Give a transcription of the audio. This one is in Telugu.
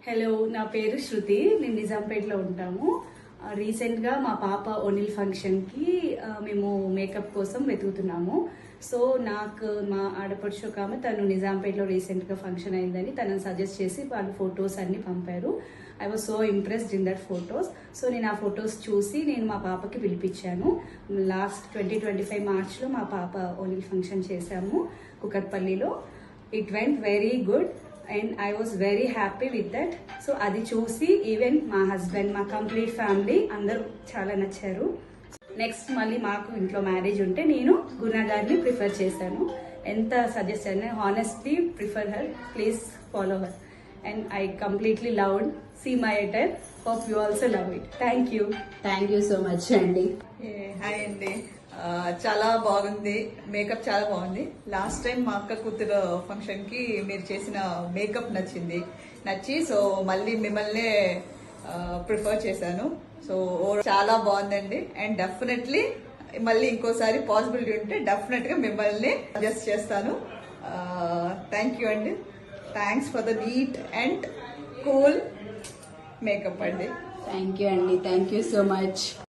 హలో, నా పేరు శృతి. నేను నిజాంపేటలో ఉంటాము. రీసెంట్గా మా పాప ఓనిల్ ఫంక్షన్కి మేము మేకప్ కోసం వెతుకుతున్నాము. సో నాకు మా ఆడపడుచు ఒక ఆమె తను నిజాంపేటలో రీసెంట్గా ఫంక్షన్ అయిందని తనని సజెస్ట్ చేసి వాళ్ళు ఫొటోస్ అన్ని పంపారు. I was so impressed in that photos. So నేను ఆ ఫొటోస్ చూసి నేను మా పాపకి పిలిపించాను. లాస్ట్ 2025 మార్చ్లో మా పాప ఓనిల్ ఫంక్షన్ చేశాము కుకట్పల్లిలో. It went very good and I was very happy with that. So అది చూసి ఈవెన్ మా హస్బెండ్, మా కంప్లీట్ ఫ్యామిలీ అందరూ చాలా నచ్చారు. నెక్స్ట్ మళ్ళీ మాకు ఇంట్లో మ్యారేజ్ ఉంటే నేను గునా గారిని ప్రిఫర్ చేశాను. ఎంత సజెస్ట్ అయినా honestly prefer her. Please follow her. And I completely loved she my attire. Hope you also love it. Thank you so much అండి. హాయ్ అండి. చాలా బాగుంది, మేకప్ చాలా బాగుంది. లాస్ట్ టైం మా అక్క కూతురు ఫంక్షన్ కి మీరు చేసిన మేకప్ నచ్చి సో మళ్ళీ మిమ్మల్ని ప్రిఫర్ చేశాను. సో చాలా బాగుందండి. అండ్ డెఫినెట్లీ మళ్ళీ ఇంకోసారి పాసిబిలిటీ ఉంటే డెఫినెట్ గా మిమ్మల్ని సజెస్ట్ చేస్తాను. థ్యాంక్ యూ అండి. Thanks for the neat and cool makeup అండి. థ్యాంక్ యూ అండి. Thank you so much.